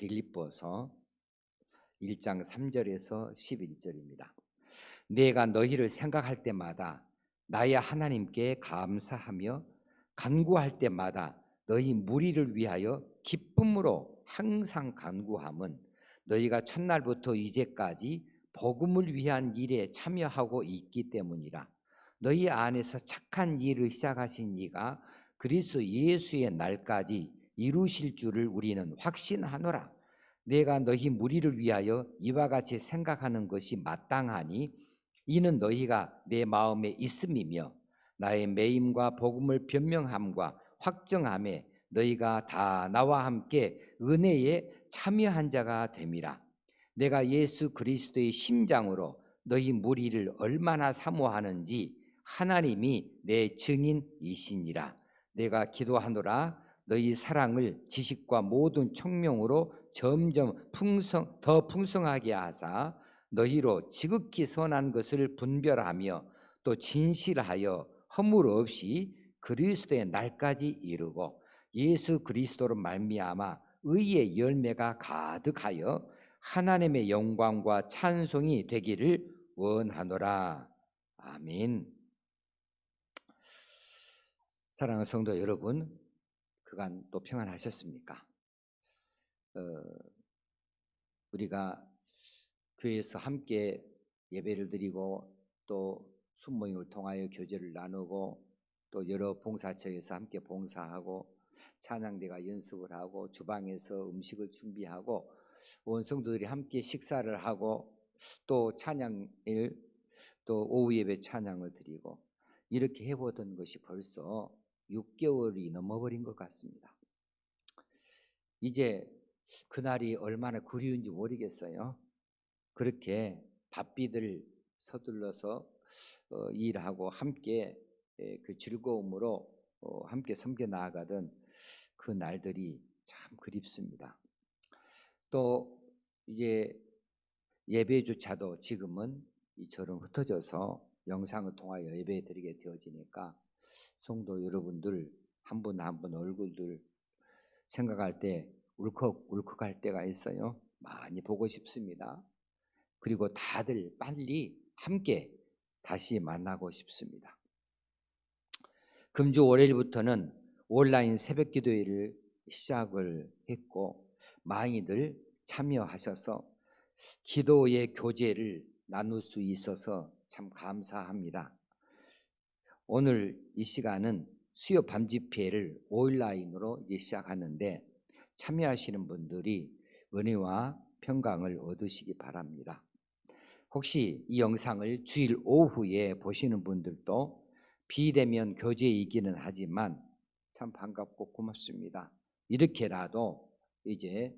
빌립보서 1장 3절에서 11절입니다. 내가 너희를 생각할 때마다 나의 하나님께 감사하며 간구할 때마다 너희 무리를 위하여 기쁨으로 항상 간구함은 너희가 첫날부터 이제까지 복음을 위한 일에 참여하고 있기 때문이라. 너희 안에서 착한 일을 시작하신 이가 그리스도 예수의 날까지 이루실 줄을 우리는 확신하노라. 내가 너희 무리를 위하여 이와 같이 생각하는 것이 마땅하니 이는 너희가 내 마음에 있음이며 나의 매임과 복음을 변명함과 확정함에 너희가 다 나와 함께 은혜에 참여한 자가 됨이라. 내가 예수 그리스도의 심장으로 너희 무리를 얼마나 사모하는지 하나님이 내 증인이시니라. 내가 기도하노라. 너희 사랑을 지식과 모든 총명으로 점점 더 풍성하게 하사 너희로 지극히 선한 것을 분별하며 또 진실하여 허물 없이 그리스도의 날까지 이르고 예수 그리스도로 말미암아 의의 열매가 가득하여 하나님의 영광과 찬송이 되기를 원하노라. 아멘. 사랑하는 성도 여러분, 그간 또 평안하셨습니까? 우리가 교회에서 함께 예배를 드리고 또 순모임을 통하여 교제를 나누고 또 여러 봉사처에서 함께 봉사하고 찬양대가 연습을 하고 주방에서 음식을 준비하고 온 성도들이 함께 식사를 하고 또 찬양일 또 오후 예배 찬양을 드리고 이렇게 해보던 것이 벌써 6개월이 넘어버린 것 같습니다. 이제 그날이 얼마나 그리운지 모르겠어요. 그렇게 바삐들 서둘러서 일하고 함께 그 즐거움으로 함께 섬겨 나아가던 그 날들이 참 그립습니다. 또 이제 예배조차도 지금은 이처럼 흩어져서 영상을 통하여 예배 드리게 되어지니까 성도 여러분들 한 분 한 분 얼굴들 생각할 때 울컥울컥할 때가 있어요. 많이 보고 싶습니다. 그리고 다들 빨리 함께 다시 만나고 싶습니다. 금주 월요일부터는 온라인 새벽 기도회를 시작을 했고 많이들 참여하셔서 기도의 교제를 나눌 수 있어서 참 감사합니다. 오늘 이 시간은 수요 밤집회를 온라인으로 이제 시작하는데 참여하시는 분들이 은혜와 평강을 얻으시기 바랍니다. 혹시 이 영상을 주일 오후에 보시는 분들도 비대면 교제이기는 하지만 참 반갑고 고맙습니다. 이렇게라도 이제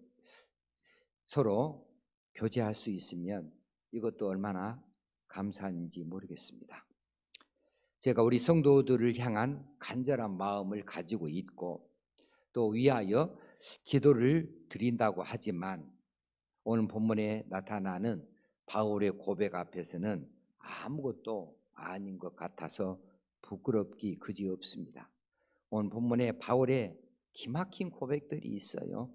서로 교제할 수 있으면 이것도 얼마나 감사한지 모르겠습니다. 제가 우리 성도들을 향한 간절한 마음을 가지고 있고 또 위하여 기도를 드린다고 하지만 오늘 본문에 나타나는 바울의 고백 앞에서는 아무것도 아닌 것 같아서 부끄럽기 그지없습니다. 오늘 본문에 바울의 기막힌 고백들이 있어요.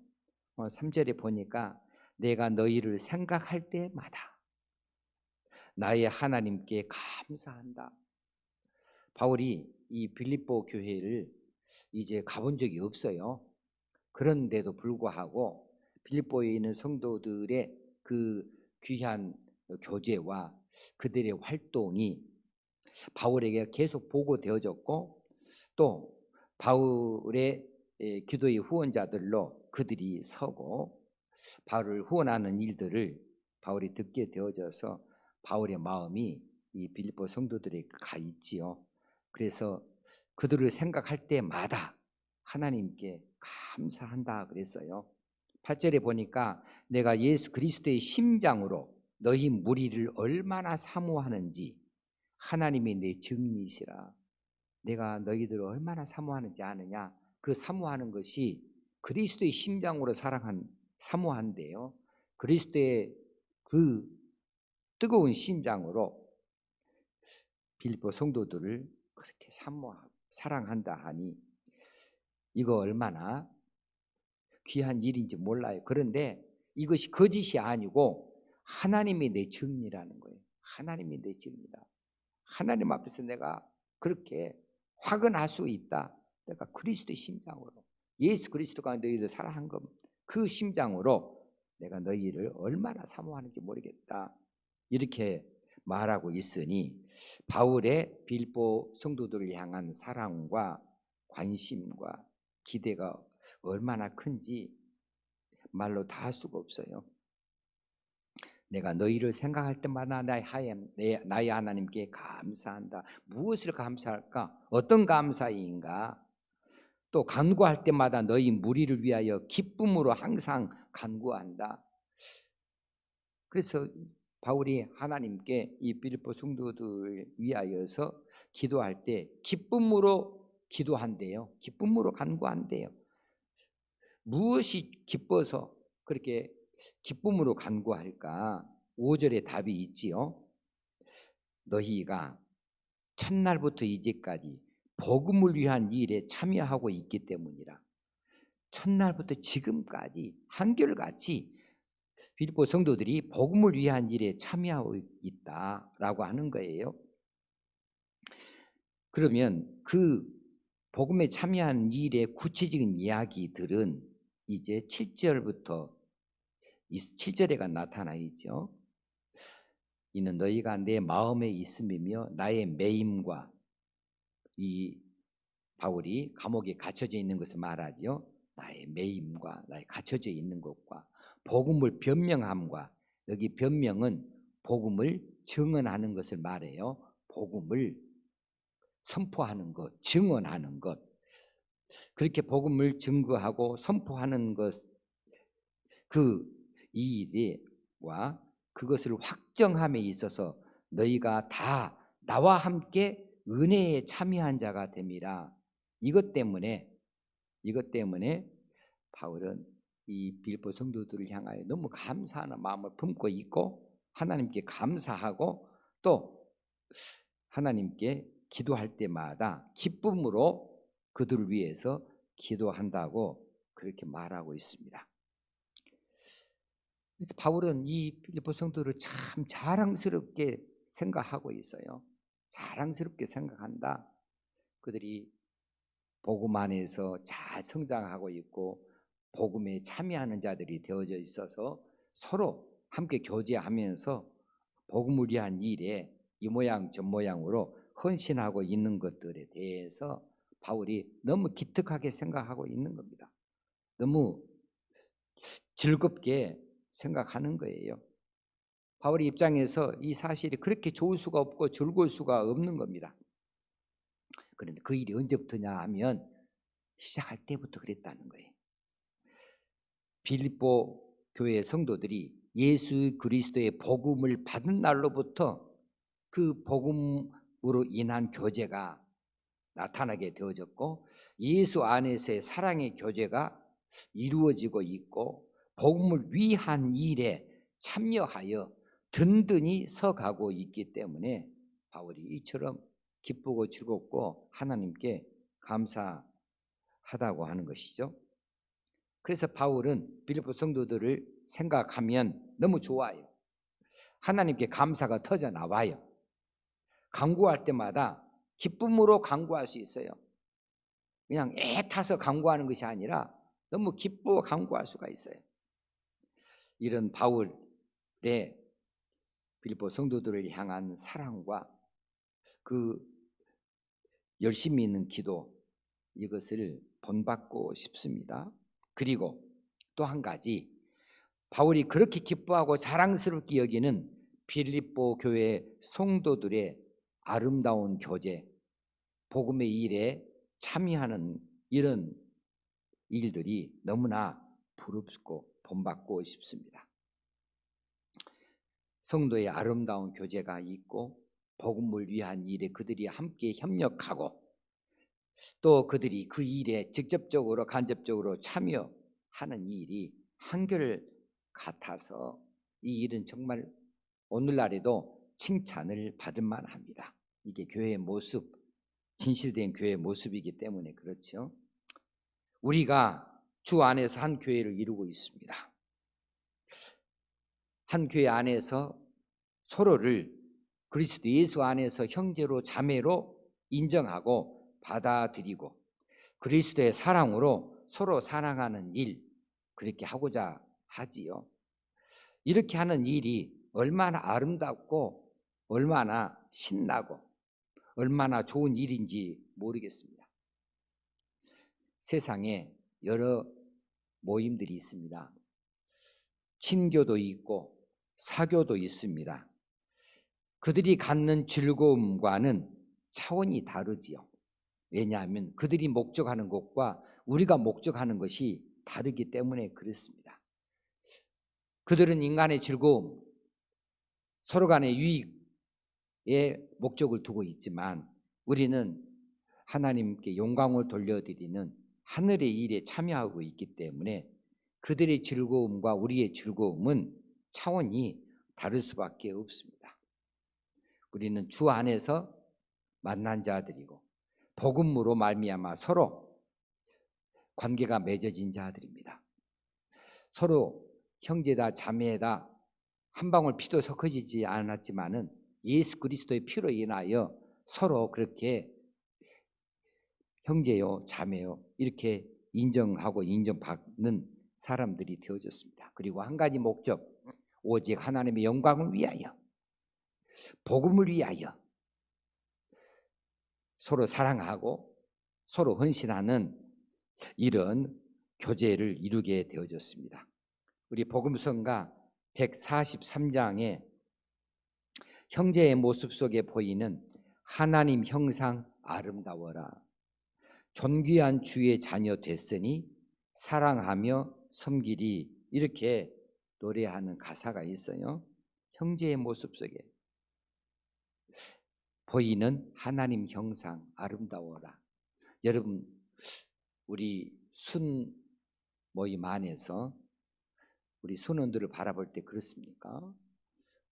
3절에 보니까 내가 너희를 생각할 때마다 나의 하나님께 감사한다. 바울이 이 빌립보 교회를 이제 가본 적이 없어요. 그런데도 불구하고 빌립보에 있는 성도들의 그 귀한 교제와 그들의 활동이 바울에게 계속 보고되어졌고 또 바울의 기도의 후원자들로 그들이 서고 바울을 후원하는 일들을 바울이 듣게 되어져서 바울의 마음이 이 빌립보 성도들에게 가 있지요. 그래서 그들을 생각할 때마다 하나님께 감사한다 그랬어요. 8절에 보니까 내가 예수 그리스도의 심장으로 너희 무리를 얼마나 사모하는지 하나님이 내 증인이시라. 내가 너희들을 얼마나 사모하는지 아느냐? 그 사모하는 것이 그리스도의 심장으로 사모한대요. 그리스도의 그 뜨거운 심장으로 빌립보 성도들을 그렇게 사모하고 사랑한다 하니 이거 얼마나 귀한 일인지 몰라요. 그런데 이것이 거짓이 아니고 하나님이 내 증인이라는 거예요. 하나님이 내 증인이다. 하나님 앞에서 내가 그렇게 확언할 수 있다. 내가 그리스도의 심장으로, 예수 그리스도가 너희를 사랑한 것, 그 심장으로 내가 너희를 얼마나 사모하는지 모르겠다. 이렇게 말하고 있으니 바울의 빌보 성도들을 향한 사랑과 관심과 기대가 얼마나 큰지 말로 다 할 수가 없어요. 내가 너희를 생각할 때마다 나의 하나님께 감사한다. 무엇을 감사할까? 어떤 감사인가? 또 간구할 때마다 너희 무리를 위하여 기쁨으로 항상 간구한다. 그래서 바울이 하나님께 이 빌립보 성도들을 위하여서 기도할 때 기쁨으로 기도한대요. 기쁨으로 간구한대요. 무엇이 기뻐서 그렇게 기쁨으로 간구할까? 5절에 답이 있지요. 너희가 첫날부터 이제까지 복음을 위한 일에 참여하고 있기 때문이라. 첫날부터 지금까지 한결같이 빌립보 성도들이 복음을 위한 일에 참여하고 있다라고 하는 거예요. 그러면 그 복음에 참여한 일의 구체적인 이야기들은 이제 7절부터 7절에가 나타나 있죠. 이는 너희가 내 마음에 있음이며 나의 매임과, 이 바울이 감옥에 갇혀져 있는 것을 말하죠. 나의 매임과 나의 갇혀져 있는 것과 복음을 변명함과, 여기 변명은 복음을 증언하는 것을 말해요. 복음을 선포하는 것, 증언하는 것, 그렇게 복음을 증거하고 선포하는 것, 그 일과 그것을 확정함에 있어서 너희가 다 나와 함께 은혜에 참여한 자가 됨이라. 이것 때문에 바울은 이 빌립보 성도들을 향하여 너무 감사하는 마음을 품고 있고 하나님께 감사하고 또 하나님께 기도할 때마다 기쁨으로 그들을 위해서 기도한다고 그렇게 말하고 있습니다. 그래서 바울은 이 빌립보 성도를 참 자랑스럽게 생각하고 있어요. 자랑스럽게 생각한다. 그들이 복음 안에서 잘 성장하고 있고 복음에 참여하는 자들이 되어져 있어서 서로 함께 교제하면서 복음을 위한 일에 이 모양 저 모양으로 헌신하고 있는 것들에 대해서 바울이 너무 기특하게 생각하고 있는 겁니다. 너무 즐겁게 생각하는 거예요. 바울의 입장에서 이 사실이 그렇게 좋을 수가 없고 즐거울 수가 없는 겁니다. 그런데 그 일이 언제부터냐 하면 시작할 때부터 그랬다는 거예요. 빌립보 교회 성도들이 예수 그리스도의 복음을 받은 날로부터 그 복음으로 인한 교제가 나타나게 되어졌고 예수 안에서의 사랑의 교제가 이루어지고 있고 복음을 위한 일에 참여하여 든든히 서가고 있기 때문에 바울이 이처럼 기쁘고 즐겁고 하나님께 감사하다고 하는 것이죠. 그래서 바울은 빌립보 성도들을 생각하면 너무 좋아요. 하나님께 감사가 터져 나와요. 간구할 때마다 기쁨으로 간구할 수 있어요. 그냥 애타서 간구하는 것이 아니라 너무 기쁘고 간구할 수가 있어요. 이런 바울의 빌립보 성도들을 향한 사랑과 그 열심히 있는 기도, 이것을 본받고 싶습니다. 그리고 또 한 가지, 바울이 그렇게 기뻐하고 자랑스럽게 여기는 빌립보 교회 성도들의 아름다운 교제, 복음의 일에 참여하는 이런 일들이 너무나 부럽고 본받고 싶습니다. 성도의 아름다운 교제가 있고 복음을 위한 일에 그들이 함께 협력하고 또 그들이 그 일에 직접적으로 간접적으로 참여하는 일이 한결 같아서 이 일은 정말 오늘날에도 칭찬을 받을 만합니다. 이게 교회의 모습, 진실된 교회의 모습이기 때문에 그렇죠. 우리가 주 안에서 한 교회를 이루고 있습니다. 한 교회 안에서 서로를 그리스도 예수 안에서 형제로 자매로 인정하고 받아들이고 그리스도의 사랑으로 서로 사랑하는 일, 그렇게 하고자 하지요. 이렇게 하는 일이 얼마나 아름답고 얼마나 신나고 얼마나 좋은 일인지 모르겠습니다. 세상에 여러 모임들이 있습니다. 친교도 있고 사교도 있습니다. 그들이 갖는 즐거움과는 차원이 다르지요. 왜냐하면 그들이 목적하는 것과 우리가 목적하는 것이 다르기 때문에 그렇습니다. 그들은 인간의 즐거움, 서로 간의 유익에 목적을 두고 있지만 우리는 하나님께 영광을 돌려드리는 하늘의 일에 참여하고 있기 때문에 그들의 즐거움과 우리의 즐거움은 차원이 다를 수밖에 없습니다. 우리는 주 안에서 만난 자들이고 복음으로 말미암아 서로 관계가 맺어진 자들입니다. 서로 형제다 자매다 한 방울 피도 섞어지지 않았지만은 예수 그리스도의 피로 인하여 서로 그렇게 형제요 자매요 이렇게 인정하고 인정받는 사람들이 되어졌습니다. 그리고 한 가지 목적, 오직 하나님의 영광을 위하여, 복음을 위하여 서로 사랑하고 서로 헌신하는 이런 교제를 이루게 되어졌습니다. 우리 복음성가 143장에 형제의 모습 속에 보이는 하나님 형상 아름다워라. 존귀한 주의 자녀 됐으니 사랑하며 섬기리. 이렇게 노래하는 가사가 있어요. 형제의 모습 속에 보이는 하나님 형상 아름다워라. 여러분, 우리 순 모임 안에서 우리 순원들을 바라볼 때 그렇습니까?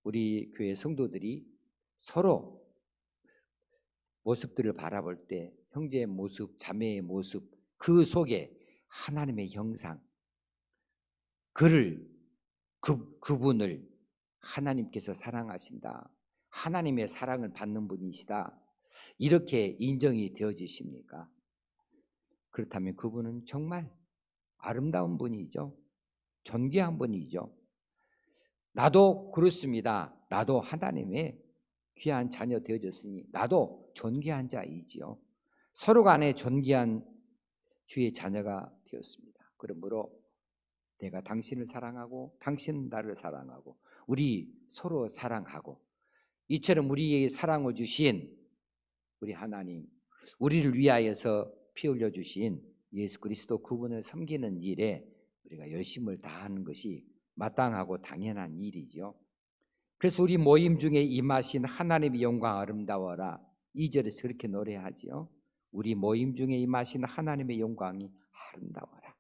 우리 교회 성도들이 서로 모습들을 바라볼 때 형제의 모습, 자매의 모습, 그 속에 하나님의 형상, 그분을 하나님께서 사랑하신다, 하나님의 사랑을 받는 분이시다, 이렇게 인정이 되어지십니까? 그렇다면 그분은 정말 아름다운 분이죠. 존귀한 분이죠. 나도 그렇습니다. 나도 하나님의 귀한 자녀 되어졌으니 나도 존귀한 자이지요. 서로 간에 존귀한 주의 자녀가 되었습니다. 그러므로 내가 당신을 사랑하고 당신은 나를 사랑하고 우리 서로 사랑하고 이처럼 우리에게 사랑을 주신 우리 하나님, 우리를 위하여서 피 흘려 주신 예수 그리스도 그분을 섬기는 일에 우리가 열심을 다하는 것이 마땅하고 당연한 일이죠. 그래서 우리 모임 중에 임하신 하나님의 영광 아름다워라. 2절에서 그렇게 노래하지요. 우리 모임 중에 임하신 하나님의 영광이 아름다워라.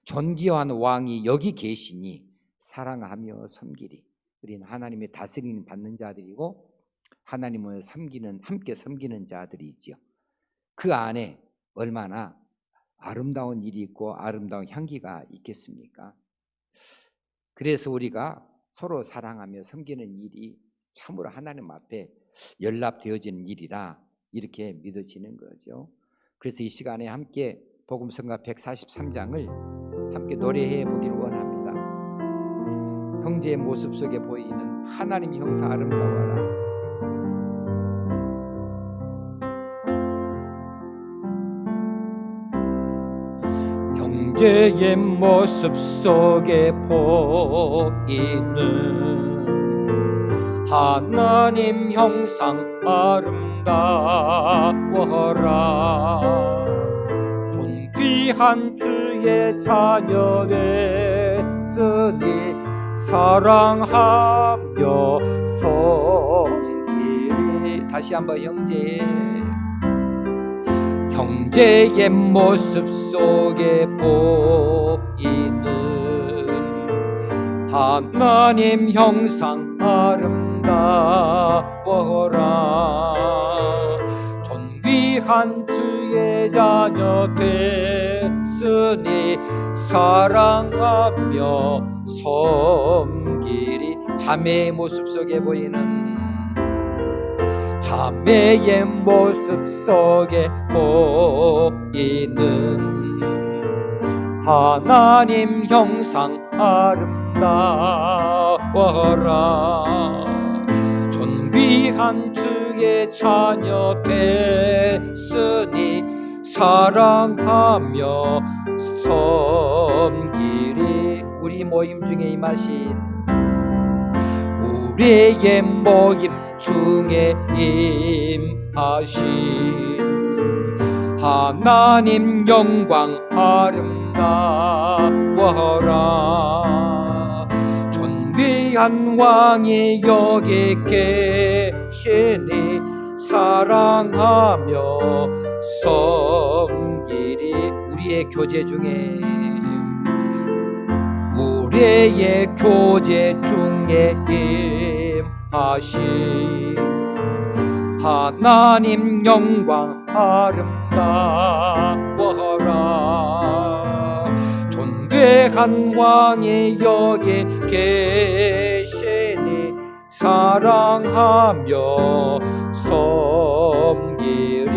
존귀한 왕이 여기 계시니 사랑하며 섬기리. 우리는 하나님의 다스리는 받는 자들이고 하나님을 섬기는, 함께 섬기는 자들이지요. 그 안에 얼마나 아름다운 일이 있고 아름다운 향기가 있겠습니까? 그래서 우리가 서로 사랑하며 섬기는 일이 참으로 하나님 앞에 연락되어지는 일이라 이렇게 믿어지는 거죠. 그래서 이 시간에 함께 복음성가 143장을 함께 노래해 보기를 원합니다. 형제의 모습 속에 보이는 하나님 형상 아름다워라. 형제의 모습 속에 보이는 하나님 형상 아름다워라. 존귀한 주의 자녀 됐으니 사랑하며 섬기리. 다시 한번 형제의 모습 속에 보이는 하나님 형상 아름다워라. 존귀한 주의 자녀 됐으니 뱃으니 사랑하며 섬기리. 자매의 모습 속에 보이는, 자매의 모습 속에 보이는 하나님 형상 아름다워라. 존귀한 주의 자녀 됐으니 사랑하며 섬기리. 우리 모임 중에 임하신, 우리의 모임 중에 임하신 하나님 영광 아름다워라. 존귀한 왕이 여기 계시니 사랑하며 섬기리. 우리의 교제 중에, 우리의 교제 중에 임하신 하나님 영광 아름다워라. 존귀한 왕이 여기 계시니 사랑하며 섬기리.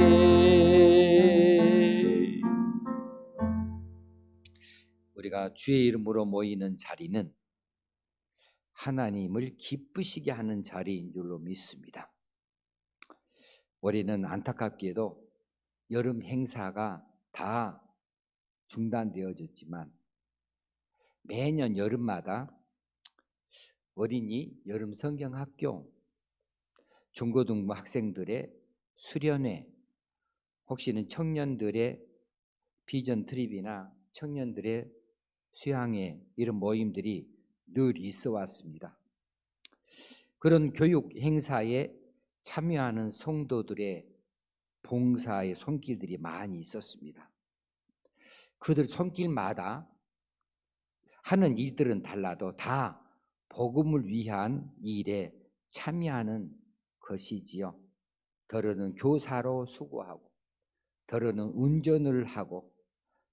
우리가 주의 이름으로 모이는 자리는 하나님을 기쁘시게 하는 자리인 줄로 믿습니다. 올해는 안타깝게도 여름 행사가 다 중단되어졌지만 매년 여름마다 어린이 여름 성경학교, 중고등부 학생들의 수련회, 혹시는 청년들의 비전 트립이나 청년들의 수양회, 이런 모임들이 늘 있어 왔습니다. 그런 교육 행사에 참여하는 성도들의 봉사의 손길들이 많이 있었습니다. 그들 손길마다 하는 일들은 달라도 다 복음을 위한 일에 참여하는 것이지요. 더러는 교사로 수고하고, 더러는 운전을 하고,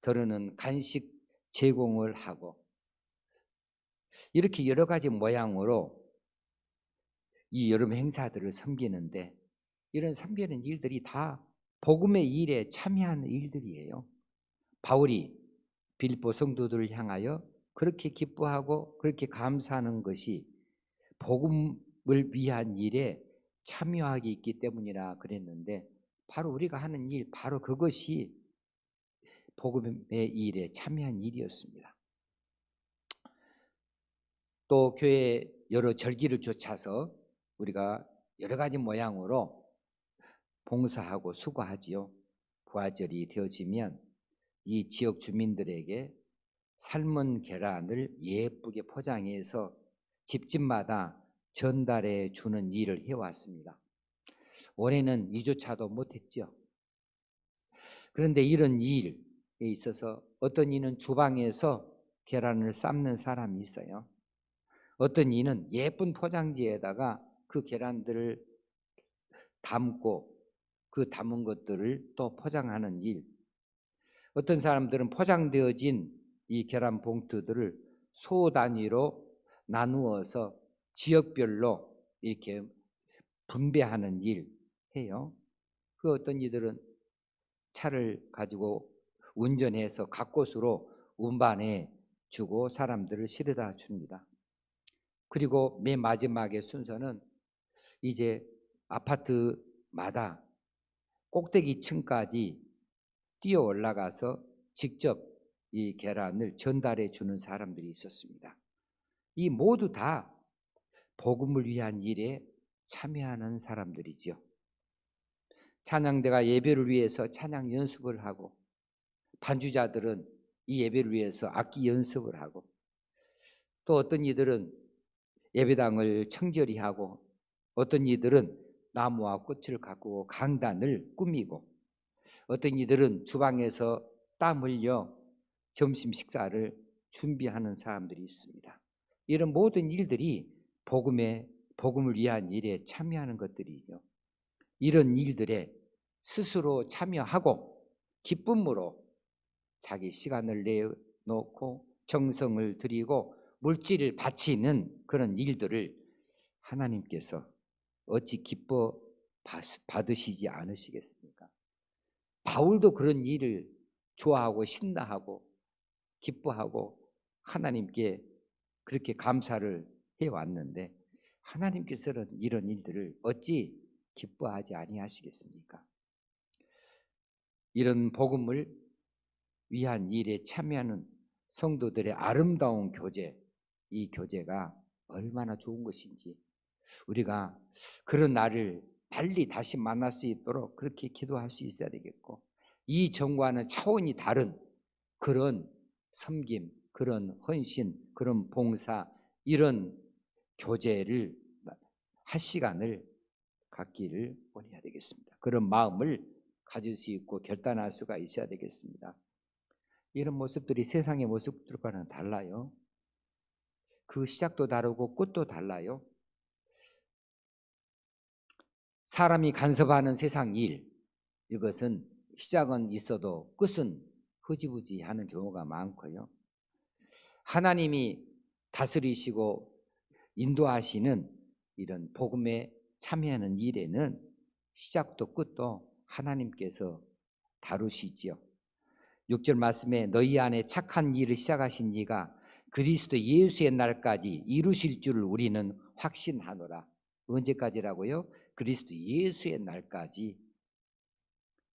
더러는 간식 제공을 하고, 이렇게 여러 가지 모양으로 이 여름 행사들을 섬기는데, 이런 섬기는 일들이 다 복음의 일에 참여하는 일들이에요. 바울이 빌립보 성도들을 향하여 그렇게 기뻐하고 그렇게 감사하는 것이 복음을 위한 일에 참여하기 있기 때문이라 그랬는데, 바로 우리가 하는 일, 바로 그것이 복음의 일에 참여한 일이었습니다. 또 교회 여러 절기를 쫓아서 우리가 여러 가지 모양으로 봉사하고 수고하지요. 부활절이 되어지면 이 지역 주민들에게 삶은 계란을 예쁘게 포장해서 집집마다 전달해 주는 일을 해왔습니다. 올해는 이조차도 못했죠. 그런데 이런 일에 있어서 어떤 이는 주방에서 계란을 삶는 사람이 있어요. 어떤 이는 예쁜 포장지에다가 그 계란들을 담고 그 담은 것들을 또 포장하는 일. 어떤 사람들은 포장되어진 이 계란 봉투들을 소 단위로 나누어서 지역별로 이렇게 분배하는 일 해요. 그 어떤 이들은 차를 가지고 운전해서 각 곳으로 운반해 주고 사람들을 실어다 줍니다. 그리고 맨 마지막의 순서는 이제 아파트마다 꼭대기 층까지 뛰어 올라가서 직접 이 계란을 전달해 주는 사람들이 있었습니다. 이 모두 다 복음을 위한 일에 참여하는 사람들이죠. 찬양대가 예배를 위해서 찬양 연습을 하고, 반주자들은 이 예배를 위해서 악기 연습을 하고, 또 어떤 이들은 예배당을 청결히 하고, 어떤 이들은 나무와 꽃을 가꾸고 강단을 꾸미고, 어떤 이들은 주방에서 땀 흘려 점심 식사를 준비하는 사람들이 있습니다. 이런 모든 일들이 복음을 위한 일에 참여하는 것들이죠. 이런 일들에 스스로 참여하고 기쁨으로 자기 시간을 내놓고 정성을 들이고 물질을 바치는 그런 일들을 하나님께서 어찌 기뻐 받으시지 않으시겠습니까? 바울도 그런 일을 좋아하고 신나하고 기뻐하고 하나님께 그렇게 감사를 해왔는데 하나님께서는 이런 일들을 어찌 기뻐하지 아니하시겠습니까? 이런 복음을 위한 일에 참여하는 성도들의 아름다운 교제, 이 교제가 얼마나 좋은 것인지 우리가 그런 날을 빨리 다시 만날 수 있도록 그렇게 기도할 수 있어야 되겠고, 이 전과는 차원이 다른 그런 섬김, 그런 헌신, 그런 봉사, 이런 교제를 할 시간을 갖기를 원해야 되겠습니다. 그런 마음을 가질 수 있고 결단할 수가 있어야 되겠습니다. 이런 모습들이 세상의 모습들과는 달라요. 그 시작도 다르고 끝도 달라요. 사람이 간섭하는 세상 일, 이것은 시작은 있어도 끝은 흐지부지하는 경우가 많고요. 하나님이 다스리시고 인도하시는 이런 복음에 참여하는 일에는 시작도 끝도 하나님께서 다루시지요. 6절 말씀에 너희 안에 착한 일을 시작하신 이가 그리스도 예수의 날까지 이루실 줄을 우리는 확신하노라. 언제까지라고요? 그리스도 예수의 날까지.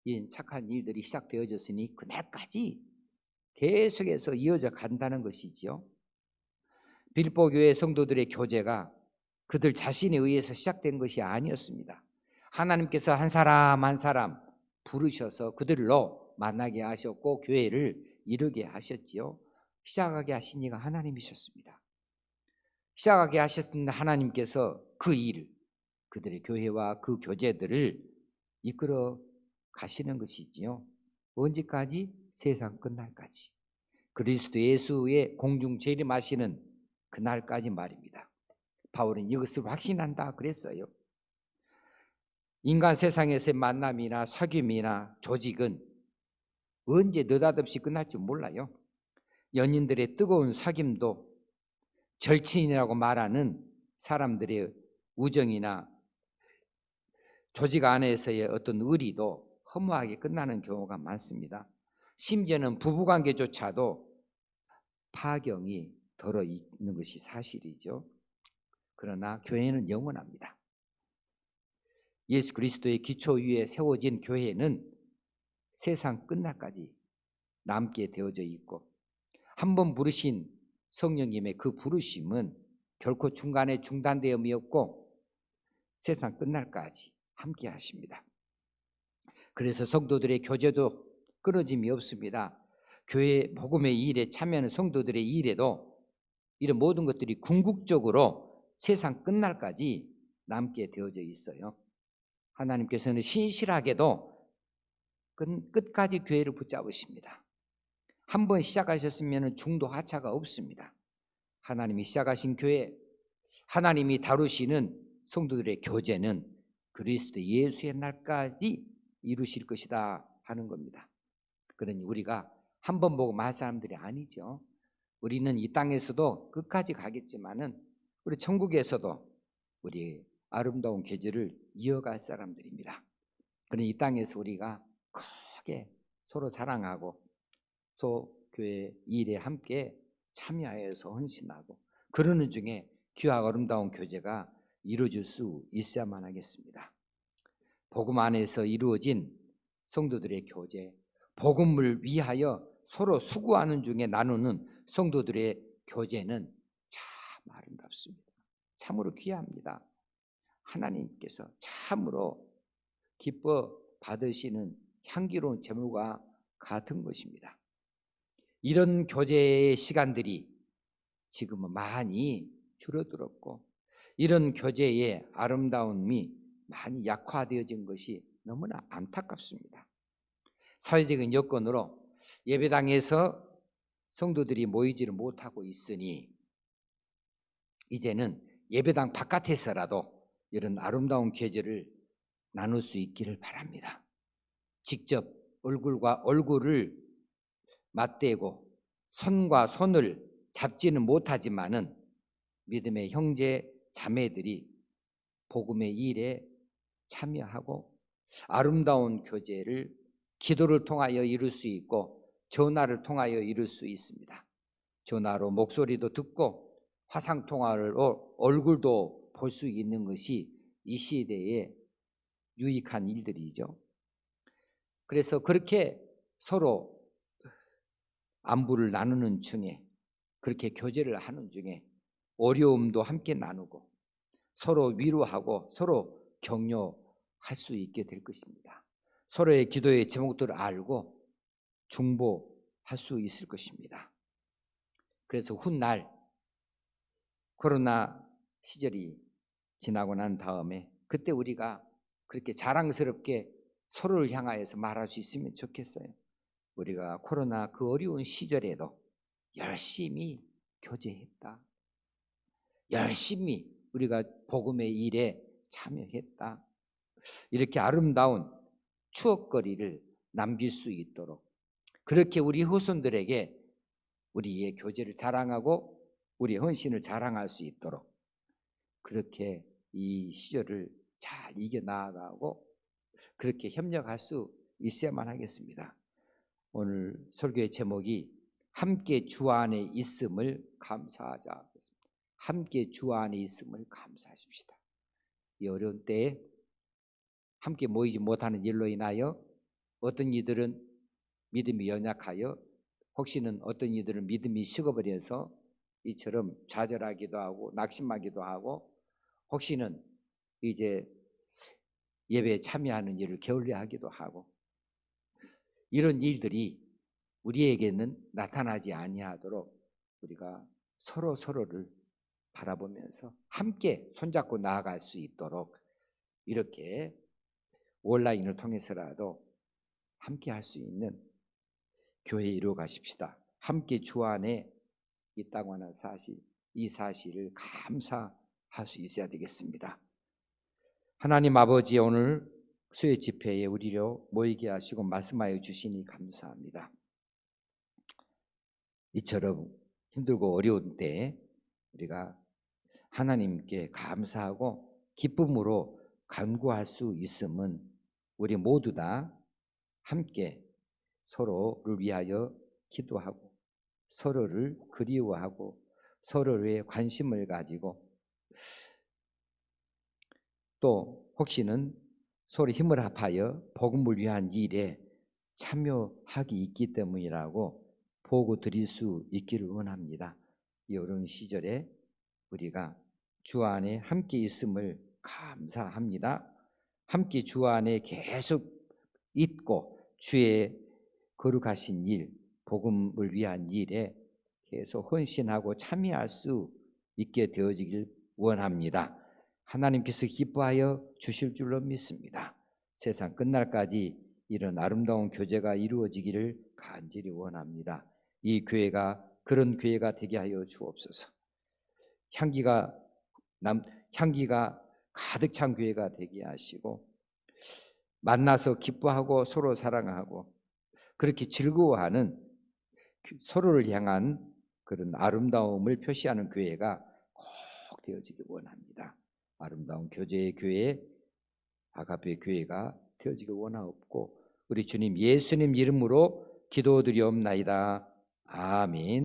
이 착한 일들이 시작되어졌으니 그날까지 계속해서 이어져 간다는 것이지요. 빌보 교회 성도들의 교제가 그들 자신에 의해서 시작된 것이 아니었습니다. 하나님께서 한 사람 한 사람 부르셔서 그들로 만나게 하셨고 교회를 이루게 하셨지요. 시작하게 하신 이가 하나님이셨습니다. 시작하게 하셨던 하나님께서 그 일, 그들의 교회와 그 교제들을 이끌어 가시는 것이지요. 언제까지? 세상 끝날까지. 그리스도 예수의 공중 재림하시는 그날까지 말입니다. 바울은 이것을 확신한다 그랬어요. 인간 세상에서의 만남이나 사귐이나 조직은 언제 느닷없이 끝날 줄 몰라요. 연인들의 뜨거운 사귐도 절친이라고 말하는 사람들의 우정이나 조직 안에서의 어떤 의리도 허무하게 끝나는 경우가 많습니다. 심지어는 부부관계조차도 파경이 덜어 있는 것이 사실이죠. 그러나 교회는 영원합니다. 예수 그리스도의 기초 위에 세워진 교회는 세상 끝날까지 남게 되어져 있고, 한 번 부르신 성령님의 그 부르심은 결코 중간에 중단되음이 없고 세상 끝날까지 함께 하십니다. 그래서 성도들의 교제도 끊어짐이 없습니다. 교회 복음의 일에 참여하는 성도들의 일에도 이런 모든 것들이 궁극적으로 세상 끝날까지 남게 되어져 있어요. 하나님께서는 신실하게도 끝까지 교회를 붙잡으십니다. 한번 시작하셨으면 중도 하차가 없습니다. 하나님이 시작하신 교회, 하나님이 다루시는 성도들의 교제는 그리스도 예수의 날까지 이루실 것이다 하는 겁니다. 그러니 우리가 한 번 보고 말 사람들이 아니죠. 우리는 이 땅에서도 끝까지 가겠지만은 우리 천국에서도 우리 아름다운 계절을 이어갈 사람들입니다. 그러니 이 땅에서 우리가 크게 서로 사랑하고 또 교회 일에 함께 참여하여서 헌신하고 그러는 중에 귀하고 아름다운 교제가 이루어질 수 있어야만 하겠습니다. 복음 안에서 이루어진 성도들의 교제, 복음을 위하여 서로 수고하는 중에 나누는 성도들의 교제는 참 아름답습니다. 참으로 귀합니다. 하나님께서 참으로 기뻐 받으시는 향기로운 제물과 같은 것입니다. 이런 교제의 시간들이 지금은 많이 줄어들었고 이런 교제의 아름다움이 많이 약화되어진 것이 너무나 안타깝습니다. 사회적인 여건으로 예배당에서 성도들이 모이지를 못하고 있으니 이제는 예배당 바깥에서라도 이런 아름다운 교제를 나눌 수 있기를 바랍니다. 직접 얼굴과 얼굴을 맞대고 손과 손을 잡지는 못하지만은 믿음의 형제 자매들이 복음의 일에 참여하고 아름다운 교제를 기도를 통하여 이룰 수 있고 전화를 통하여 이룰 수 있습니다. 전화로 목소리도 듣고 화상통화로 얼굴도 볼 수 있는 것이 이 시대에 유익한 일들이죠. 그래서 그렇게 서로 안부를 나누는 중에, 그렇게 교제를 하는 중에 어려움도 함께 나누고 서로 위로하고 서로 격려할 수 있게 될 것입니다. 서로의 기도의 제목들을 알고 중보할 수 있을 것입니다. 그래서 훗날 코로나 시절이 지나고 난 다음에 그때 우리가 그렇게 자랑스럽게 서로를 향하여서 말할 수 있으면 좋겠어요. 우리가 코로나 그 어려운 시절에도 열심히 교제했다. 열심히 우리가 복음의 일에 참여했다. 이렇게 아름다운 추억거리를 남길 수 있도록, 그렇게 우리 후손들에게 우리의 교제를 자랑하고 우리의 헌신을 자랑할 수 있도록 그렇게 이 시절을 잘 이겨나가고 그렇게 협력할 수 있어야만 하겠습니다. 오늘 설교의 제목이 함께 주 안에 있음을 감사하자. 함께 주 안에 있음을 감사하십시다. 이 어려운 때에 함께 모이지 못하는 일로 인하여 어떤 이들은 믿음이 연약하여, 혹시는 어떤 이들은 믿음이 식어버려서 이처럼 좌절하기도 하고 낙심하기도 하고, 혹시는 이제 예배에 참여하는 일을 게을리하기도 하고, 이런 일들이 우리에게는 나타나지 아니하도록 우리가 서로를 바라보면서 함께 손잡고 나아갈 수 있도록 이렇게 온라인을 통해서라도 함께 할 수 있는 교회 이루어 가십시다. 함께 주 안에 있다고 하는 사실, 이 사실을 감사할 수 있어야 되겠습니다. 하나님 아버지, 오늘 수요 집회에 우리를 모이게 하시고 말씀하여 주시니 감사합니다. 이처럼 힘들고 어려운 때 우리가 하나님께 감사하고 기쁨으로 간구할 수 있음은 우리 모두 다 함께 서로를 위하여 기도하고 서로를 그리워하고 서로의 관심을 가지고 또 혹시는 서로 힘을 합하여 복음을 위한 일에 참여하기 있기 때문이라고 보고 드릴 수 있기를 원합니다. 이 어려운 시절에 우리가 주 안에 함께 있음을 감사합니다. 함께 주 안에 계속 있고 주의 거룩하신 일, 복음을 위한 일에 계속 헌신하고 참여할 수 있게 되어지길 원합니다. 하나님께서 기뻐하여 주실 줄로 믿습니다. 세상 끝날까지 이런 아름다운 교제가 이루어지기를 간절히 원합니다. 이 교회가 그런 교회가 되게 하여 주옵소서. 향기가 가득 찬 교회가 되게 하시고 만나서 기뻐하고 서로 사랑하고 그렇게 즐거워하는 서로를 향한 그런 아름다움을 표시하는 교회가 꼭 되어지길 원합니다. 아름다운 교제의 교회, 아가페 교회가 되어지길 원하옵고 우리 주님 예수님 이름으로 기도드리옵나이다. 아멘.